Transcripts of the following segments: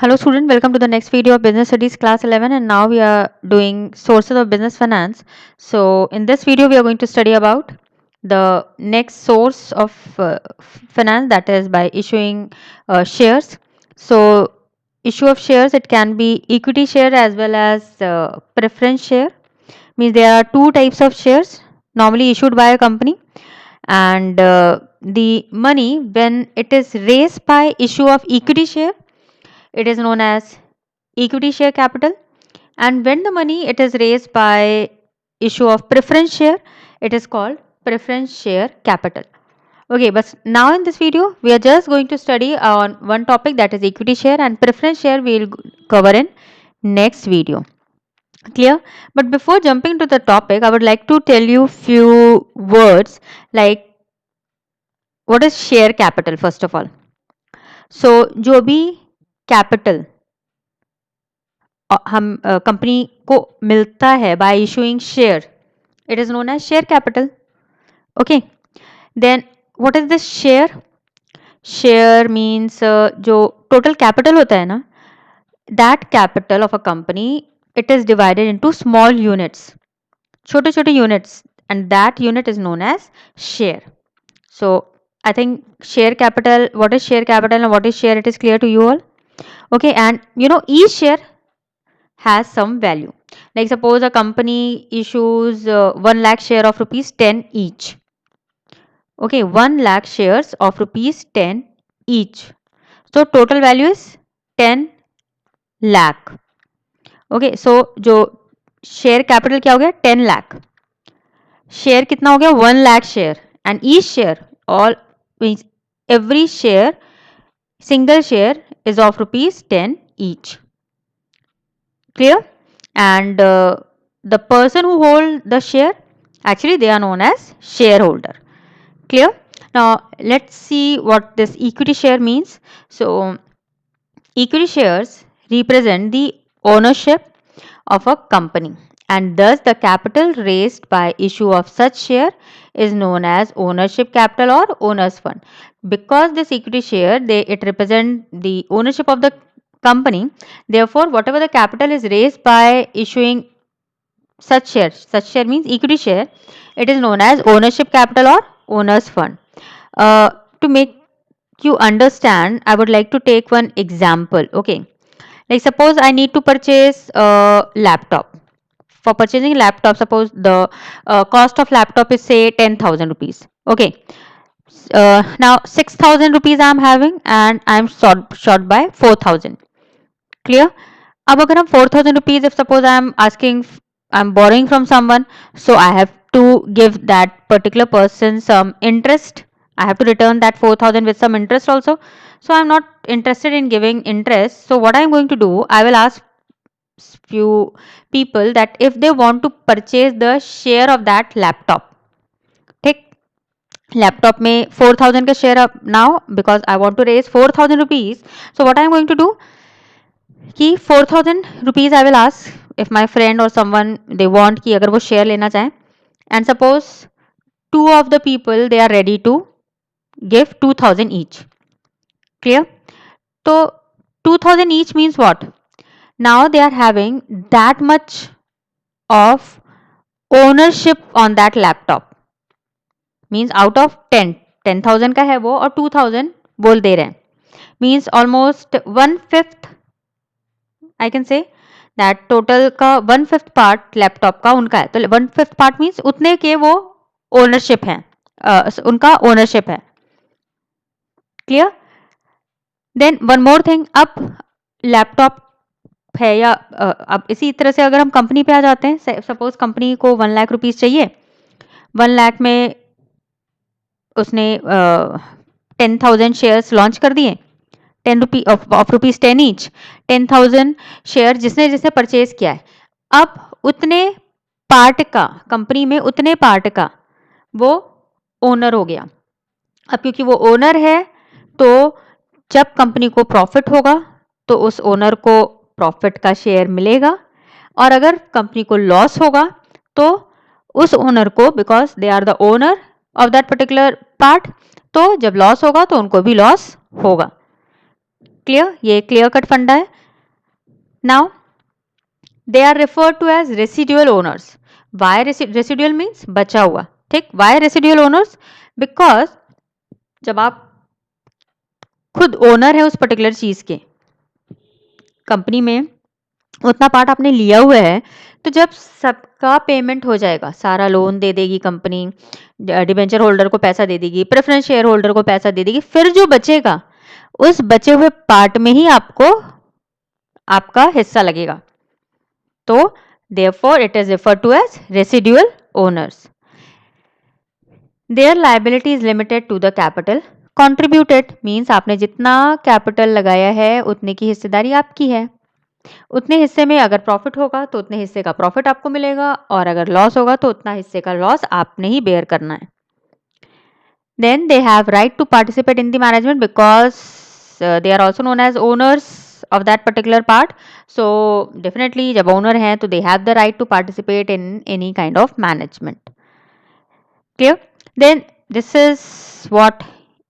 Hello student, welcome to the next video of Business Studies class 11, and now we are doing sources of business finance. So in this video we are going to study about the next source of finance, that is by issuing shares. So issue of shares, it can be equity share as well as preference share. Means there are two types of shares normally issued by a company, and the money when it is raised by issue of equity share, it is known as equity share capital, and when the money it is raised by issue of preference share, it is called preference share capital. Okay, but now in this video we are just going to study on one topic, that is equity share, and preference share we will cover in next video. Clear? But before jumping to the topic, I would like to tell you few words like what is share capital first of all. So जो भी capital हम company को मिलता है by issuing share, it is known as share capital. Okay, then what is this share? Share means जो total capital होता है ना, that capital of a company, it is divided into small units, छोटे छोटे units, and that unit is known as share. So I think share capital, what is share capital and what is share, it is clear to you all. Okay, and you know each share has some value. Like suppose a company issues 1 lakh share of rupees 10 each. Okay, 1 lakh shares of rupees 10 each. So total value is 10 lakh. Okay, so जो share capital क्या हो गया? 10 lakh. Share कितना हो गया? 1 lakh share, and each share, all means every share, single share is of rupees 10 each. Clear? And the person who hold the share, actually they are known as shareholder. Clear? Now let's see what this equity share means. So equity shares represent the ownership of a company, and thus the capital raised by issue of such share is known as ownership capital or owners fund. Because this equity share, it represent the ownership of the company, therefore whatever the capital is raised by issuing such share means equity share, it is known as ownership capital or owners fund. To make you understand, I would like to take one example. Okay, like suppose I need to purchase a laptop. For purchasing laptop, suppose the cost of laptop is say 10,000 rupees. Okay, now 6,000 rupees I am having and I am short by 4,000. Clear? अब अगर हम 4,000 rupees, if suppose I'm borrowing from someone, so I have to give that particular person some interest. I have to return that 4,000 with some interest also. So I'm not interested in giving interest. So what I'm going to do, I will ask few people that if they want to purchase the share of that laptop. ठीक, laptop में 4,000 का share now, because I want to raise 4,000 rupees. So what I'm going to do कि 4,000 rupees I will ask if my friend or someone they want कि अगर वो share लेना चाहें, and suppose two of the people they are ready to give 2,000 each. Clear? So 2,000 each means what? Now they are having that much of ownership on that laptop. Means out of 10,000 का है वो और 2,000 बोल दे रहे हैं. Means almost 1/5, I can say that total का 1/5 part laptop का उनका है. तो 1/5 पार्ट मीन्स उतने के वो ओनरशिप है, उनका ओनरशिप है. Clear? Then one more thing, अब लैपटॉप है या अब इसी तरह से अगर हम कंपनी पे आ जाते हैं, सपोज कंपनी को 1 लाख रुपीस चाहिए. 1 लाख में उसने 10,000 शेयर्स लॉन्च कर दिए, 10 rupee of rupees 10 each. 10,000 share जिसने जिसने परचेज किया है, अब उतने पार्ट का, कंपनी में उतने पार्ट का वो ओनर हो गया. अब क्योंकि वो ओनर है, तो जब कंपनी को प्रॉफिट होगा तो उस ओनर को प्रॉफिट का शेयर मिलेगा, और अगर कंपनी को लॉस होगा तो उस ओनर को, because they are the owner of that particular part, तो जब लॉस होगा तो उनको भी लॉस होगा. क्लियर, ये क्लियर कट फंडा है. Now they are referred to as residual owners. Why residual means बचा हुआ. ठीक, वाई रेसिडुअल ओनर्स? बिकॉज जब आप खुद ओनर है उस पर्टिकुलर चीज के, कंपनी में उतना पार्ट आपने लिया हुआ है, तो जब सबका पेमेंट हो जाएगा, सारा लोन दे देगी कंपनी, डिबेंचर होल्डर को पैसा दे देगी, प्रेफरेंस शेयर होल्डर को पैसा दे देगी, फिर जो बचेगा उस बचे हुए पार्ट में ही आपको आपका हिस्सा लगेगा. तो therefore it is referred to as residual owners. Their liability is limited to the capital contributed. means आपने जितना कैपिटल लगाया है उतने की हिस्सेदारी आपकी है. उतने हिस्से में अगर प्रॉफिट होगा तो उतने हिस्से का प्रॉफिट आपको मिलेगा, और अगर लॉस होगा तो उतना हिस्से का लॉस आपने ही बेयर करना है. Then they have right to participate in the management because they are also known as owners of that particular part. So definitely जब owner हैं तो they have the right to participate in any kind of management. Clear? Then this is what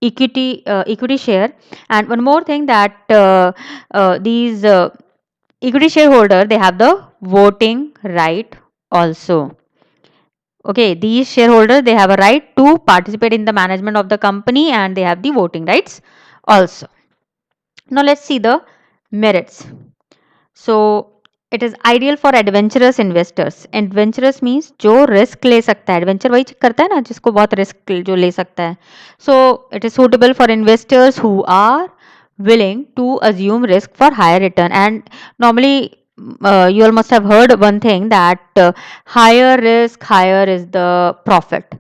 equity share. And one more thing that these equity shareholder, they have the voting right also. Okay, these shareholders, they have a right to participate in the management of the company and they have the voting rights also. Now let's see the merits. So it is ideal for adventurous investors. Adventurous means जो risk ले सकता है. Adventure वही करता है ना जिसको बहुत risk जो ले सकता है. So it is suitable for investors who are willing to assume risk for higher return. And normally you all must have heard one thing that higher risk, higher is the profit.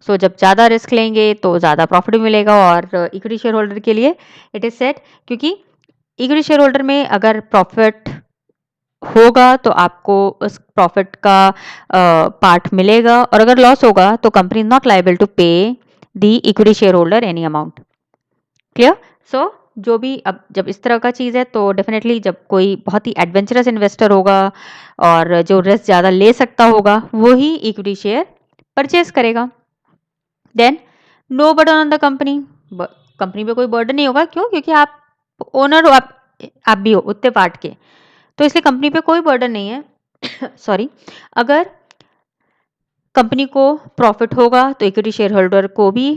So जब ज़्यादा risk लेंगे तो ज़्यादा profit भी मिलेगा. और equity share holder के लिए इट इज़ सेट, क्योंकि इक्विटी शेयर होल्डर में अगर प्रॉफिट होगा तो आपको उस प्रॉफिट का पार्ट मिलेगा, और अगर लॉस होगा तो company is not liable to pay the equity share holder any amount. Clear? So जो भी अब जब इस तरह का चीज़ है तो डेफिनेटली जब कोई बहुत ही एडवेंचरस इन्वेस्टर होगा और जो रिस्क ज़्यादा ले सकता होगा वो ही इक्विटी शेयर परचेज करेगा. Then no burden on the company. Company पे कोई बर्डन नहीं होगा. क्यों? क्योंकि आप ओनर हो, आप भी हो उतने पार्ट के, तो इसलिए कंपनी पे कोई बर्डन नहीं है. सॉरी. अगर कंपनी को प्रॉफिट होगा तो इक्विटी शेयर होल्डर को भी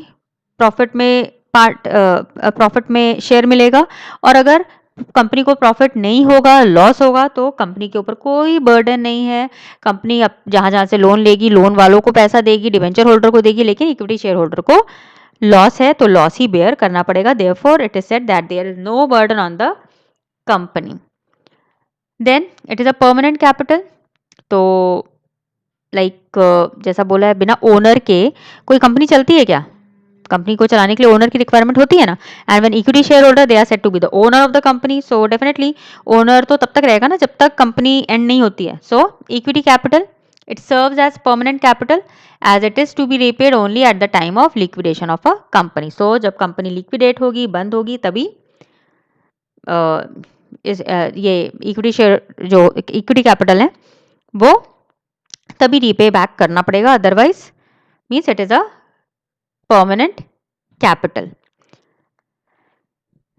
प्रॉफिट में शेयर मिलेगा, और अगर कंपनी को प्रॉफिट नहीं होगा, लॉस होगा, तो कंपनी के ऊपर कोई बर्डन नहीं है. कंपनी अब जहां से लोन लेगी, लोन वालों को पैसा देगी, डिवेंचर होल्डर को देगी, लेकिन इक्विटी शेयर होल्डर को लॉस है तो लॉस ही बेयर करना पड़ेगा. Therefore it is said that there is no burden on the company. Then it is a permanent capital. तो जैसा बोला है, बिना ओनर के कोई कंपनी चलती है क्या? कंपनी को चलाने के लिए ओनर की रिक्वायरमेंट होती है ना. And when equity share holder, they are said to be the owner of the company. So definitely owner तो तब तक रहेगा ना जब तक कंपनी एंड नहीं होती है. So equity capital, it serves as permanent capital as it is to be repaid only at the time of liquidation of a company. So जब कंपनी लिक्विडेट होगी, बंद होगी, तभी ये इक्विटी शेयर जो इक्विटी कैपिटल है वो तभी रीपे बैक करना पड़ेगा. Otherwise means it is a permanent capital.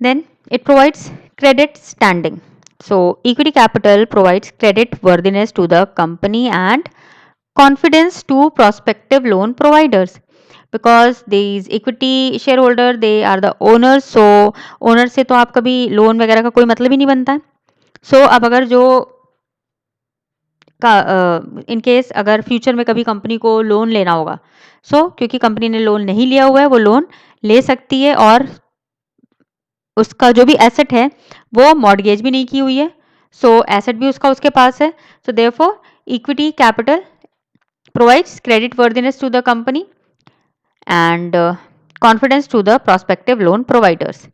Then it provides credit standing. So equity capital provides credit worthiness to the company and confidence to prospective loan providers, because these equity shareholder, they are the owners. So owner से तो आप कभी loan वगैरह का कोई मतलब ही नहीं बनता है. So अब अगर जो इन केस अगर फ्यूचर में कभी कंपनी को लोन लेना होगा, क्योंकि कंपनी ने लोन नहीं लिया हुआ है, वो लोन ले सकती है, और उसका जो भी एसेट है वो मॉर्गेज भी नहीं की हुई है. एसेट भी उसके पास है. So therefore equity capital provides credit worthiness to the company and confidence to the prospective loan providers.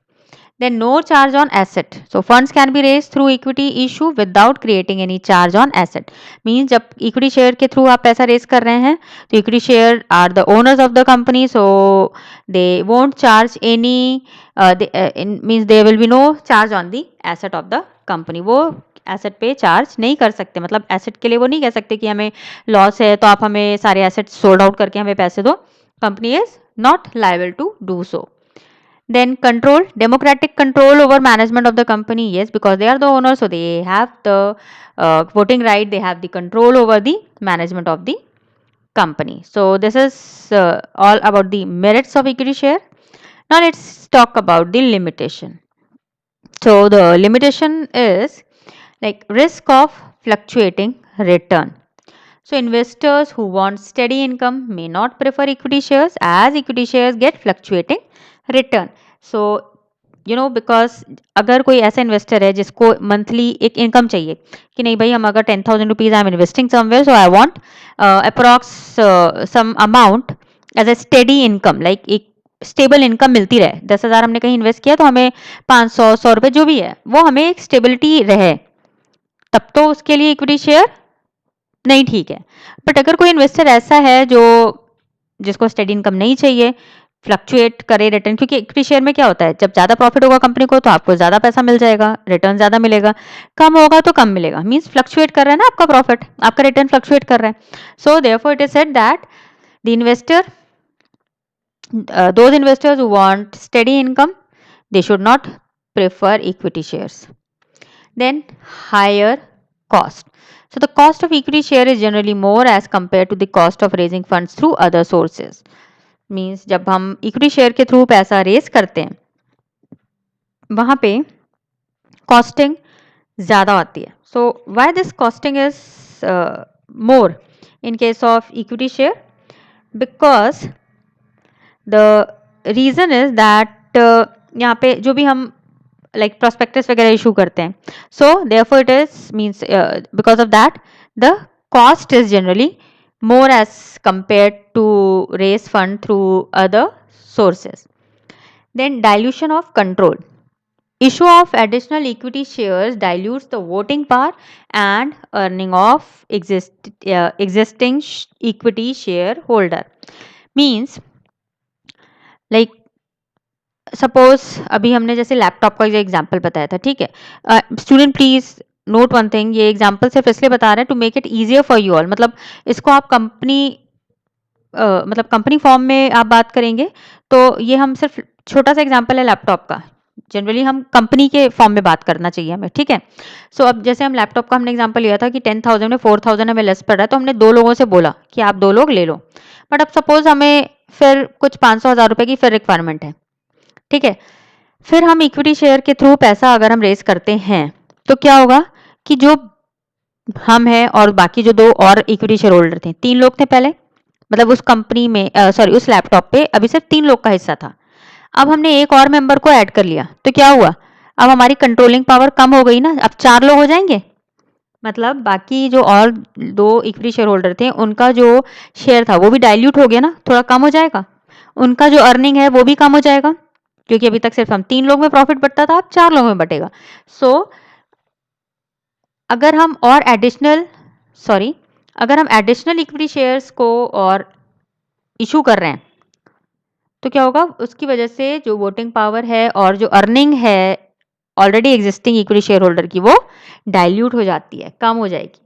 Then no charge on asset. So funds can be raised through equity issue without creating any charge on asset. Means जब equity share के through आप पैसा raise कर रहे हैं तो equity share are the owners of the company, so they won't charge any means there will be no charge on the asset of the company. वो asset पे चार्ज नहीं कर सकते. मतलब एसेट के लिए वो नहीं कह सकते कि हमें लॉस है तो आप हमें सारे एसेट सोल्ड आउट करके हमें पैसे दो. Company is not liable to do so. Then control, democratic control over management of the company. Yes, because they are the owners, so they have the voting right, they have the control over the management of the company. So this is all about the merits of equity share. Now let's talk about the limitation. So the limitation is like risk of fluctuating return. So investors who want steady income may not prefer equity shares, as equity shares get fluctuating return. So because अगर कोई ऐसा investor है जिसको monthly एक income चाहिए कि नहीं भाई, हम अगर 10,000 rupees I am investing somewhere, so I want approx some amount as a steady income, like एक स्टेबल इनकम मिलती रहे। 10,000 हमने कहीं इन्वेस्ट किया तो हमें 500 रुपए जो भी है वो हमें एक स्टेबिलिटी रहे, तब तो उसके लिए इक्विटी शेयर नहीं ठीक है। बट अगर कोई इन्वेस्टर ऐसा है जो जिसको स्टेडी इनकम नहीं चाहिए, फ्लक्चुएट करे रिटर्न, क्योंकि इक्विटी शेयर में क्या होता है, जब ज्यादा प्रॉफिट होगा कंपनी को तो आपको ज्यादा पैसा मिल जाएगा, रिटर्न ज्यादा मिलेगा, कम होगा तो कम मिलेगा, मींस फ्लक्चुएट कर रहा है ना आपका प्रॉफिट, आपका रिटर्न फ्लक्चुएट कर रहा है। So therefore it is said that the investor, those investors who want steady income, they should not prefer equity shares. Then higher cost. So the cost of equity share is generally more as compared to the cost of raising funds through other sources. Means जब हम equity share के through पैसा race करते हैं वहां पे costing ज़्यादा आती है. So why this costing is more in case of equity share? Because the reason is that यहाँ पे जो भी हम लाइक प्रोस्पेक्टस वगैरह इशू करते हैं, so therefore it is means because of that the cost is generally more as compared to raise fund through other sources. Then dilution of control. Issue of additional equity shares dilutes the voting power and earning of existing equity shareholder. Means like suppose अभी हमने जैसे laptop का example बताया था, ठीक है student, please note one thing, ये example सिर्फ इसलिए बता रहे हैं to make it easier for you all, मतलब इसको आप कंपनी फॉर्म में आप बात करेंगे तो ये हम सिर्फ छोटा सा एग्जांपल है लैपटॉप का, जनरली हम कंपनी के फॉर्म में बात करना चाहिए हमें, ठीक है। सो अब जैसे हम लैपटॉप का हमने एग्जांपल लिया था कि 10,000 में 4,000 हमें लेस पड़ रहा है, तो हमने 2 लोगों से बोला कि आप 2 लोग ले लो, बट अब सपोज हमें फिर कुछ 500,000 रुपए की फिर रिक्वायरमेंट है, ठीक है। फिर हम इक्विटी शेयर के थ्रू पैसा अगर हम रेज करते हैं तो क्या होगा कि जो हम हैं और बाकी जो 2 और इक्विटी शेयर होल्डर थे, 3 लोग थे पहले, मतलब उस कंपनी में सॉरी उस लैपटॉप पे अभी सिर्फ 3 लोग का हिस्सा था। अब हमने एक और मेंबर को ऐड कर लिया तो क्या हुआ, अब हमारी कंट्रोलिंग पावर कम हो गई ना, अब 4 लोग हो जाएंगे, मतलब बाकी जो और 2 इक्विटी शेयर होल्डर थे उनका जो शेयर था वो भी डाइल्यूट हो गया ना, थोड़ा कम हो जाएगा, उनका जो अर्निंग है वो भी कम हो जाएगा, क्योंकि अभी तक सिर्फ हम 3 लोग में प्रॉफिट बटता था, अब 4 लोग में बटेगा। सो अगर हम एडिशनल इक्विटी शेयर्स को और इशू कर रहे हैं तो क्या होगा, उसकी वजह से जो वोटिंग पावर है और जो अर्निंग है already existing equity share holder की वो डाइल्यूट हो जाती है, कम हो जाएगी।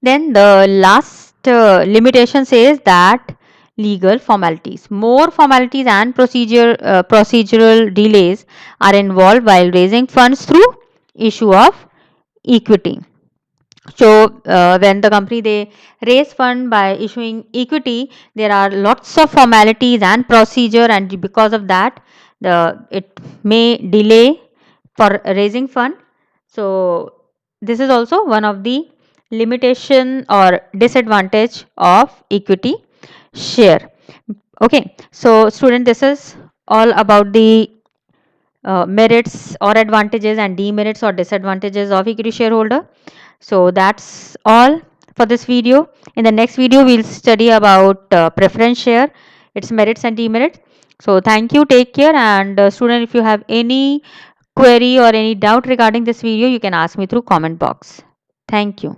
Then the last limitation says that legal formalities. More formalities and procedural delays are involved while raising funds through issue of equity. So when the company they raise fund by issuing equity, there are lots of formalities and procedure, and because of that it may delay for raising fund. So this is also one of the limitation or disadvantage of equity share. Okay, so student, this is all about the merits or advantages and demerits or disadvantages of equity shareholder. So that's all for this video. In the next video we'll study about preference share, its merits and demerits. So thank you, take care, and student, if you have any query or any doubt regarding this video, you can ask me through comment box. Thank you.